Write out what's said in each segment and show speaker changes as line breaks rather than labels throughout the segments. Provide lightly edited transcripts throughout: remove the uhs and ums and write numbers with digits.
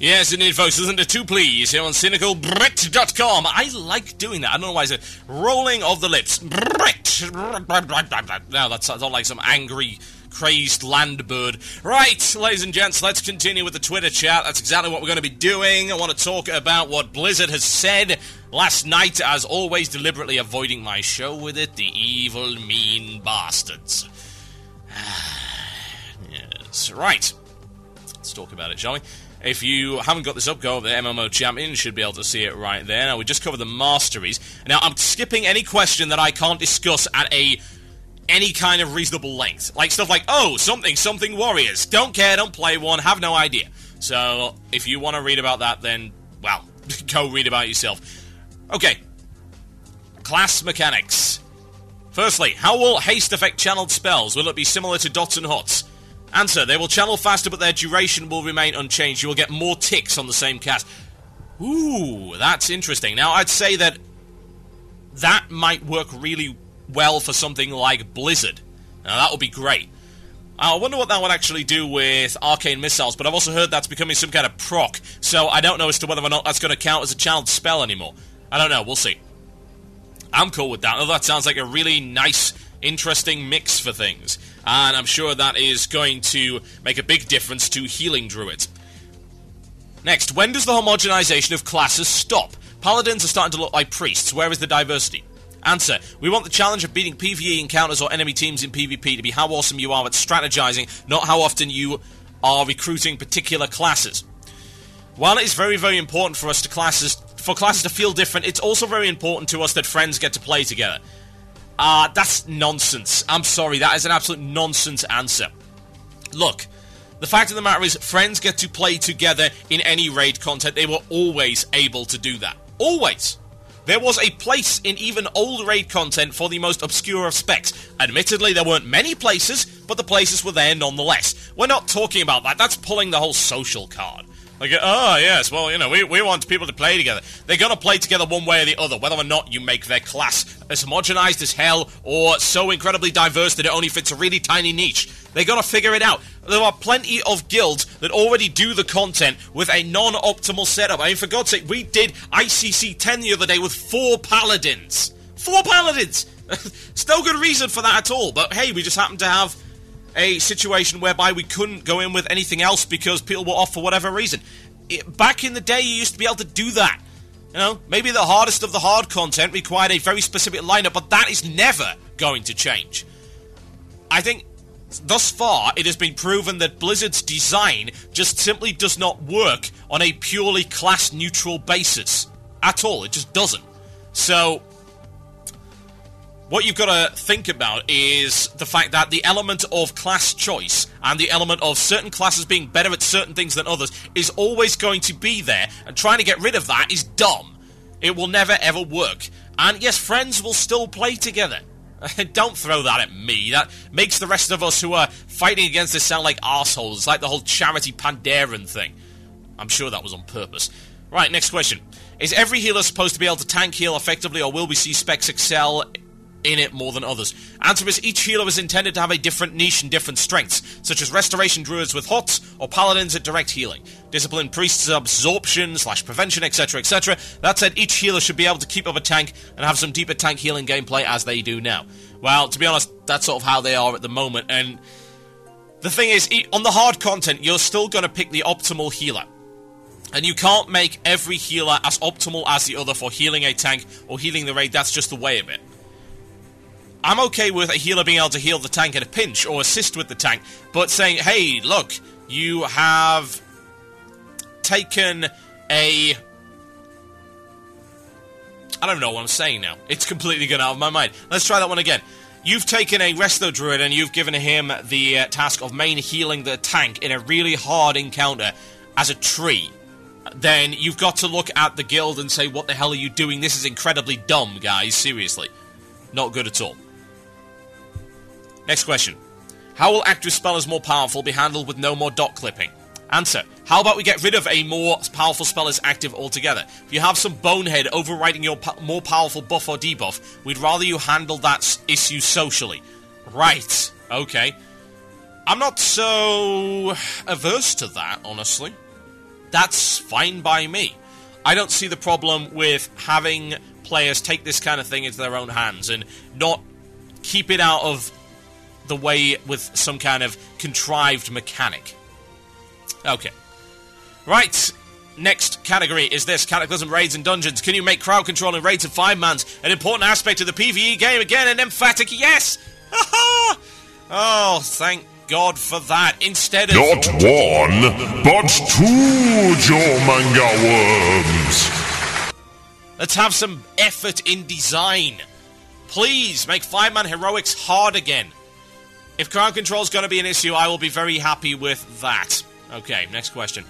Yes, indeed, folks. Listen to Two Please here on CynicalBrit.com. I like doing that. I don't know why it's a rolling of the lips. Brit. Now, that's not like some angry, crazed land bird. Right, ladies and gents, let's continue with the Twitter chat. That's exactly what we're going to be doing. I want to talk about what Blizzard has said last night, as always, deliberately avoiding my show with it. The evil, mean bastards. Yes, right. Let's talk about it, shall we? If you haven't got this up, go over to MMO Champion. You should be able to see it right there. Now, we just covered the Masteries. Now, I'm skipping any question that I can't discuss at any kind of reasonable length. Like stuff like, oh, something Warriors. Don't care, don't play one, have no idea. So, if you want to read about that, then, well, go read about it yourself. Okay. Class mechanics. Firstly, how will haste affect channeled spells? Will it be similar to dots and hots? Answer, they will channel faster, but their duration will remain unchanged. You will get more ticks on the same cast. Ooh, that's interesting. Now, I'd say that might work really well for something like Blizzard. Now, that would be great. I wonder what that would actually do with arcane missiles, but I've also heard that's becoming some kind of proc, so I don't know as to whether or not that's going to count as a channeled spell anymore. I don't know, we'll see. I'm cool with that. That sounds like a really nice, interesting mix for things. And I'm sure that is going to make a big difference to healing druids. Next, when does the homogenization of classes stop? Paladins are starting to look like priests. Where is the diversity? Answer, we want the challenge of beating PvE encounters or enemy teams in PvP to be how awesome you are at strategizing, not how often you are recruiting particular classes. While it is very, very important for classes to feel different, it's also very important to us that friends get to play together. That's nonsense. I'm sorry, that is an absolute nonsense answer. Look, the fact of the matter is, friends get to play together in any raid content. They were always able to do that. Always. There was a place in even old raid content for the most obscure of specs. Admittedly, there weren't many places, but the places were there nonetheless. We're not talking about that. That's pulling the whole social card. Like, oh, yes, well, you know, we want people to play together. They're going to play together one way or the other, whether or not you make their class as homogenized as hell or so incredibly diverse that it only fits a really tiny niche. They're going to figure it out. There are plenty of guilds that already do the content with a non-optimal setup. I mean, for God's sake, we did ICC 10 the other day with 4 paladins. 4 paladins! There's no good reason for that at all, but hey, we just happened to have a situation whereby we couldn't go in with anything else because people were off for whatever reason. Back in the day, you used to be able to do that. You know, maybe the hardest of the hard content required a very specific lineup, but that is never going to change. I think, thus far, it has been proven that Blizzard's design just simply does not work on a purely class-neutral basis. At all, it just doesn't. So, what you've got to think about is the fact that the element of class choice and the element of certain classes being better at certain things than others is always going to be there, and trying to get rid of that is dumb. It will never ever work. And yes, friends will still play together. Don't throw that at me. That makes the rest of us who are fighting against this sound like arseholes. It's like the whole charity Pandaren thing. I'm sure that was on purpose. Right, next question. Is every healer supposed to be able to tank heal effectively, or will we see specs excel in it more than others? Answer is, each healer is intended to have a different niche and different strengths, such as restoration druids with hots, or paladins at direct healing. Disciplined priests absorption / prevention, etc, etc. That said, each healer should be able to keep up a tank and have some deeper tank healing gameplay as they do now. Well, to be honest, that's sort of how they are at the moment, and the thing is, on the hard content, you're still going to pick the optimal healer. And you can't make every healer as optimal as the other for healing a tank or healing the raid. That's just the way of it. I'm okay with a healer being able to heal the tank at a pinch or assist with the tank, but saying, hey, look, you have taken a... I don't know what I'm saying now. It's completely gone out of my mind. Let's try that one again. You've taken a Resto Druid and you've given him the task of main healing the tank in a really hard encounter as a tree. Then you've got to look at the guild and say, what the hell are you doing? This is incredibly dumb, guys. Seriously. Not good at all. Next question. How will active spellers more powerful be handled with no more dot clipping? Answer. How about we get rid of a more powerful spell as active altogether? If you have some bonehead overriding your more powerful buff or debuff, we'd rather you handle that issue socially. Right. Okay. I'm not so averse to that, honestly. that's fine by me. I don't see the problem with having players take this kind of thing into their own hands and not keep it out of the way with some kind of contrived mechanic. Okay. Right. Next category is this: Cataclysm Raids and Dungeons. Can you make crowd control in raids of 5-mans an important aspect of the PvE game? Again, an emphatic yes! Oh, thank God for that. Instead of...
Not one, but 2 Jormungandr worms.
Let's have some effort in design. Please, make 5-man heroics hard again. If crowd control's going to be an issue, I will be very happy with that. Okay, next question.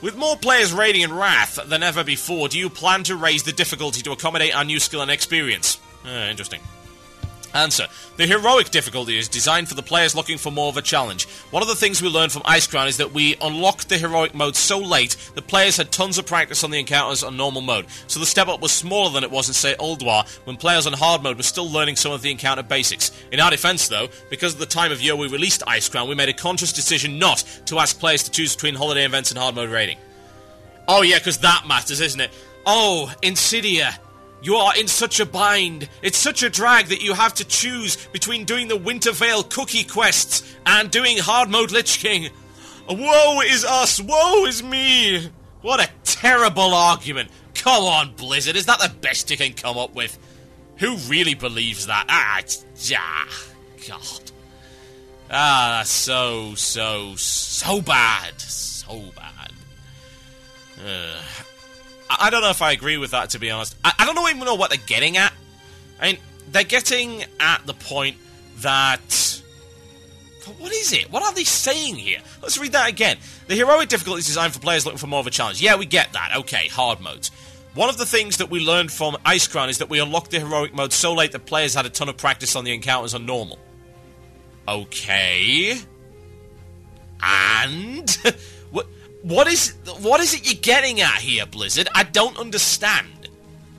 With more players raiding in Wrath than ever before, do you plan to raise the difficulty to accommodate our new skill and experience? Interesting. Answer. The heroic difficulty is designed for the players looking for more of a challenge. One of the things we learned from Icecrown is that we unlocked the heroic mode so late that players had tons of practice on the encounters on normal mode, so the step up was smaller than it was in, say, Ulduar, when players on hard mode were still learning some of the encounter basics. In our defense, though, because of the time of year we released Icecrown, we made a conscious decision not to ask players to choose between holiday events and hard mode raiding. Oh yeah, because that matters, isn't it? Oh, Insidia. You are in such a bind. It's such a drag that you have to choose between doing the Wintervale cookie quests and doing hard mode Lich King. Woe is us. Woe is me. What a terrible argument. Come on, Blizzard. Is that the best you can come up with? Who really believes that? God. That's so bad. So bad. I don't know if I agree with that, to be honest. I don't even know what they're getting at. I mean, they're getting at the point that... What is it? What are they saying here? Let's read that again. The heroic difficulty is designed for players looking for more of a challenge. Yeah, we get that. Okay, hard modes. One of the things that we learned from Icecrown is that we unlocked the heroic mode so late that players had a ton of practice on the encounters on normal. Okay. And... What is it you're getting at here, Blizzard? I don't understand.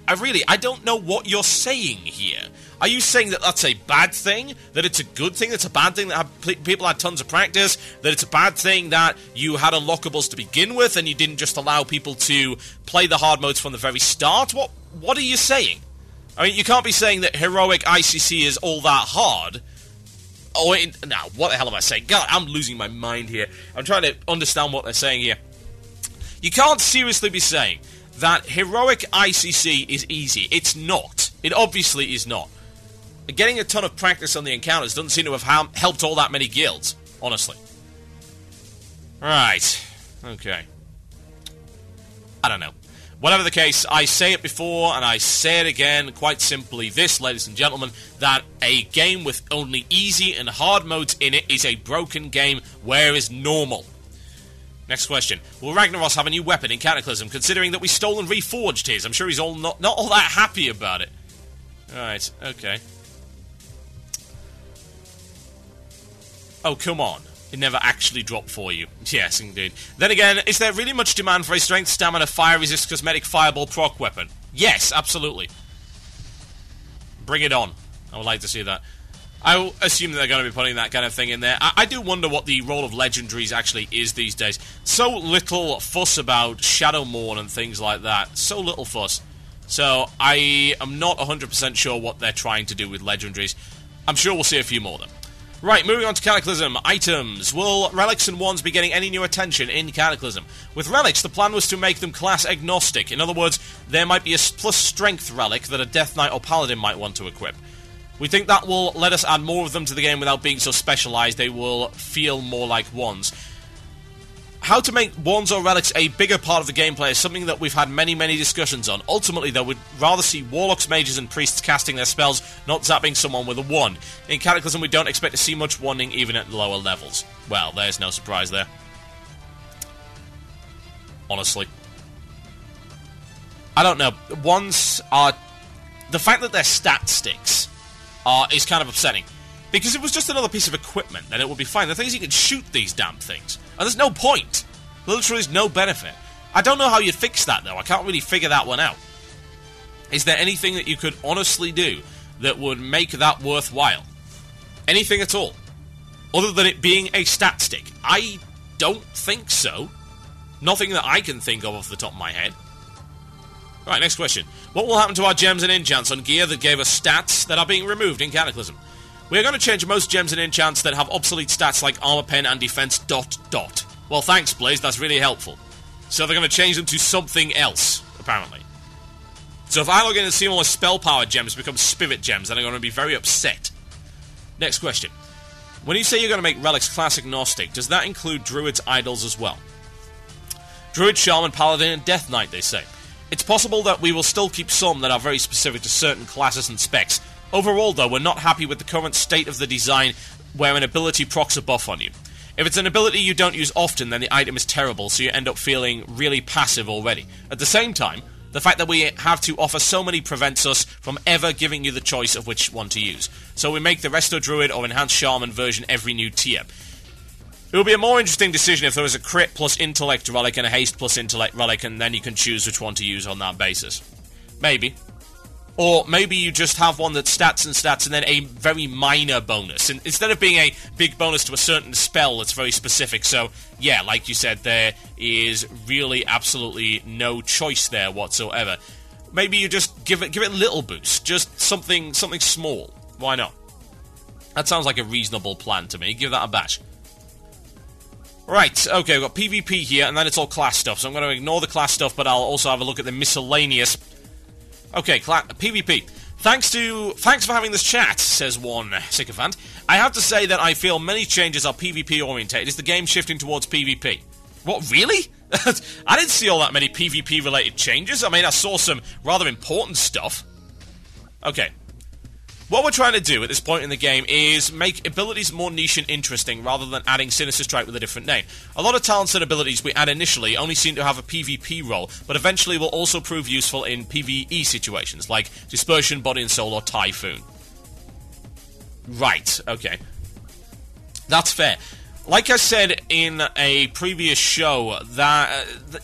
I don't know what you're saying here. Are you saying that that's a bad thing? That it's a good thing? That's a bad thing that people had tons of practice? That it's a bad thing that you had unlockables to begin with and you didn't just allow people to play the hard modes from the very start? What are you saying? I mean, you can't be saying that heroic ICC is all that hard. Oh, now, what the hell am I saying? God, I'm losing my mind here. I'm trying to understand what they're saying here. You can't seriously be saying that heroic ICC is easy. It's not. It obviously is not. Getting a ton of practice on the encounters doesn't seem to have helped all that many guilds, honestly. Right. Okay. I don't know. Whatever the case, I say it before, and I say it again, quite simply this, ladies and gentlemen, that a game with only easy and hard modes in it is a broken game, where is normal? Next question. Will Ragnaros have a new weapon in Cataclysm, considering that we stole and reforged his? I'm sure he's not all that happy about it. Alright, okay. Oh, come on. It never actually dropped for you. Yes, indeed. Then again, is there really much demand for a strength, stamina, fire resist, cosmetic, fireball proc weapon? Yes, absolutely. Bring it on. I would like to see that. I assume that they're going to be putting that kind of thing in there. I do wonder what the role of legendaries actually is these days. So little fuss about Shadowmourne and things like that. So little fuss. So I am not 100% sure what they're trying to do with legendaries. I'm sure we'll see a few more of them. Right, moving on to Cataclysm. Items. Will relics and wands be getting any new attention in Cataclysm? With relics, the plan was to make them class agnostic. In other words, there might be a plus strength relic that a Death Knight or Paladin might want to equip. We think that will let us add more of them to the game without being so specialized. They will feel more like wands. How to make wands or relics a bigger part of the gameplay is something that we've had many discussions on. Ultimately, though, we'd rather see warlocks, mages, and priests casting their spells, not zapping someone with a wand. In Cataclysm, we don't expect to see much wanding even at lower levels. Well, there's no surprise there. Honestly. I don't know. Wands are... The fact that they're stat sticks is kind of upsetting. Because if it was just another piece of equipment, then it would be fine. The thing is, you can shoot these damn things. And there's no point. There literally is no benefit. I don't know how you'd fix that, though. I can't really figure that one out. Is there anything that you could honestly do that would make that worthwhile? Anything at all? Other than it being a stat stick? I don't think so. Nothing that I can think of off the top of my head. Right, next question. What will happen to our gems and enchants on gear that gave us stats that are being removed in Cataclysm? We are going to change most gems and enchants that have obsolete stats like armor pen and defense ... Well, thanks, Blaze, that's really helpful. So they're going to change them to something else, apparently. So if I log in and see all my spell-powered gems become spirit gems, then I'm going to be very upset. Next question. When you say you're going to make relics class agnostic, does that include druids, idols as well? Druid, shaman, paladin, and death knight, they say. It's possible that we will still keep some that are very specific to certain classes and specs. Overall, though, we're not happy with the current state of the design where an ability procs a buff on you. If it's an ability you don't use often, then the item is terrible, so you end up feeling really passive already. At the same time, the fact that we have to offer so many prevents us from ever giving you the choice of which one to use. So we make the Resto Druid or Enhanced Shaman version every new tier. It will be a more interesting decision if there was a crit plus intellect relic and a haste plus intellect relic, and then you can choose which one to use on that basis. Maybe. Or maybe you just have one that's stats and stats and then a very minor bonus. And instead of being a big bonus to a certain spell that's very specific. So, yeah, like you said, there is really absolutely no choice there whatsoever. Maybe you just give it a little boost. Just something small. Why not? That sounds like a reasonable plan to me. Give that a bash. Right, okay, we've got PvP here, and then it's all class stuff. So I'm going to ignore the class stuff, but I'll also have a look at the miscellaneous. Okay, PvP. Thanks for having this chat, says one sycophant. I have to say that I feel many changes are PvP orientated. Is the game shifting towards PvP? What, really? I didn't see all that many PvP related changes. I mean, I saw some rather important stuff. Okay. What we're trying to do at this point in the game is make abilities more niche and interesting rather than adding Sinister Strike with a different name. A lot of talents and abilities we add initially only seem to have a PvP role, but eventually will also prove useful in PvE situations, like Dispersion, Body and Soul, or Typhoon. Right, okay. That's fair. Like I said in a previous show,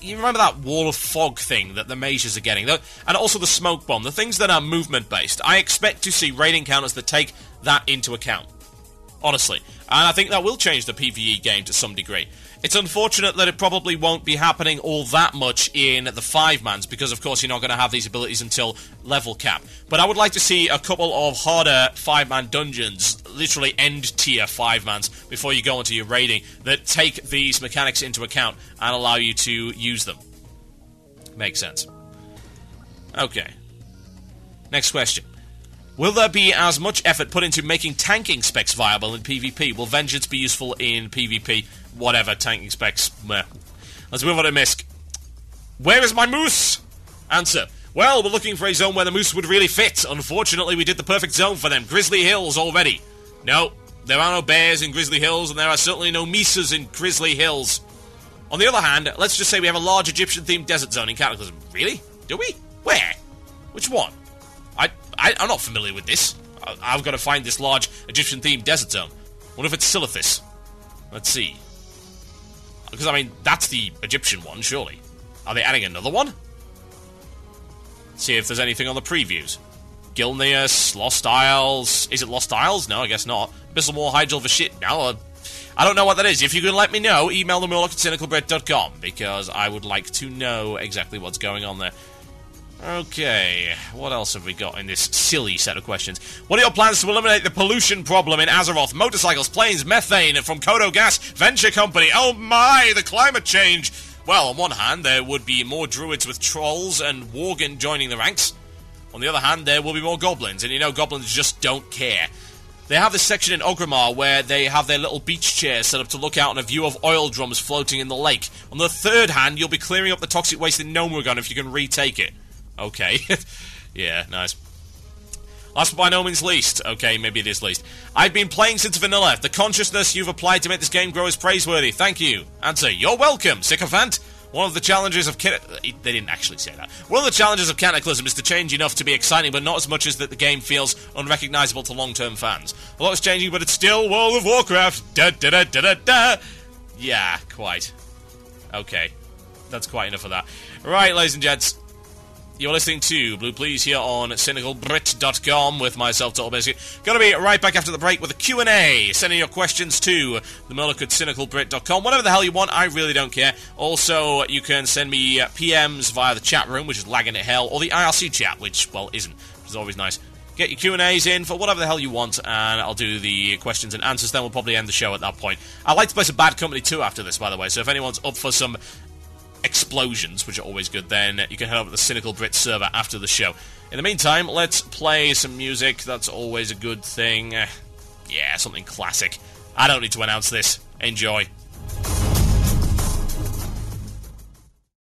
you remember that wall of fog thing that the mages are getting? And also the smoke bomb, the things that are movement-based. I expect to see raid encounters that take that into account. Honestly. And I think that will change the PvE game to some degree. It's unfortunate that it probably won't be happening all that much in the 5-mans, because of course you're not going to have these abilities until level cap. But I would like to see a couple of harder 5-man dungeons, literally end-tier 5-mans, before you go into your raiding, that take these mechanics into account and allow you to use them. Makes sense. Okay. Next question. Will there be as much effort put into making tanking specs viable in PvP? Will Vengeance be useful in PvP? Whatever, tanking specs, meh. Let's move on to Misk. Where is my moose? Answer. Well, we're looking for a zone where the moose would really fit. Unfortunately, we did the perfect zone for them. Grizzly Hills already. No, there are no bears in Grizzly Hills, and there are certainly no Misas in Grizzly Hills. On the other hand, let's just say we have a large Egyptian-themed desert zone in Cataclysm. Really? Do we? Where? Which one? I'm not familiar with this. I've got to find this large Egyptian-themed desert zone. What if it's Silithis? Let's see. Because, I mean, that's the Egyptian one, surely. Are they adding another one? See if there's anything on the previews. Gilneas, Lost Isles. Is it Lost Isles? No, I guess not. Abyssal Hydral Vashit. No, I don't know what that is. If you can let me know, email the Murloc at cynicalbrit.com, because I would like to know exactly what's going on there. Okay, what else have we got in this silly set of questions? What are your plans to eliminate the pollution problem in Azeroth? Motorcycles, planes, methane from Kodo Gas Venture Company. Oh my, the climate change! Well, on one hand, there would be more druids with trolls and Worgen joining the ranks. On the other hand, there will be more goblins, and you know goblins just don't care. They have this section in Ogrimmar where they have their little beach chairs set up to look out on a view of oil drums floating in the lake. On the third hand, you'll be clearing up the toxic waste in Gnomeregan if you can retake it. Okay. Yeah, nice. Last but by no means least. Okay, maybe it is least. I've been playing since vanilla. The consciousness you've applied to make this game grow is praiseworthy. Thank you. Answer. You're welcome, sycophant. One of the challenges of They didn't actually say that. One of the challenges of Cataclysm is to change enough to be exciting, but not as much as that the game feels unrecognizable to long-term fans. A lot is changing, but it's still World of Warcraft. Da da da da da da. Yeah, quite. Okay. That's quite enough of that. Right, ladies and gents. You're listening to Blue Please here on cynicalbrit.com with myself, Total Biscuit. Gonna be right back after the break with a Q&A. Sending your questions to the Murloc at cynicalbrit.com. Whatever the hell you want, I really don't care. Also, you can send me PMs via the chat room, which is lagging to hell, or the IRC chat, which, well, isn't, which is always nice. Get your Q&As in for whatever the hell you want, and I'll do the questions and answers. Then we'll probably end the show at that point. I'd like to play some Bad Company 2 after this, by the way, so if anyone's up for some explosions, which are always good, then you can head over to the Cynical Brit server after the show. In the meantime, let's play some music. That's always a good thing. Yeah, something classic. I don't need to announce this. Enjoy.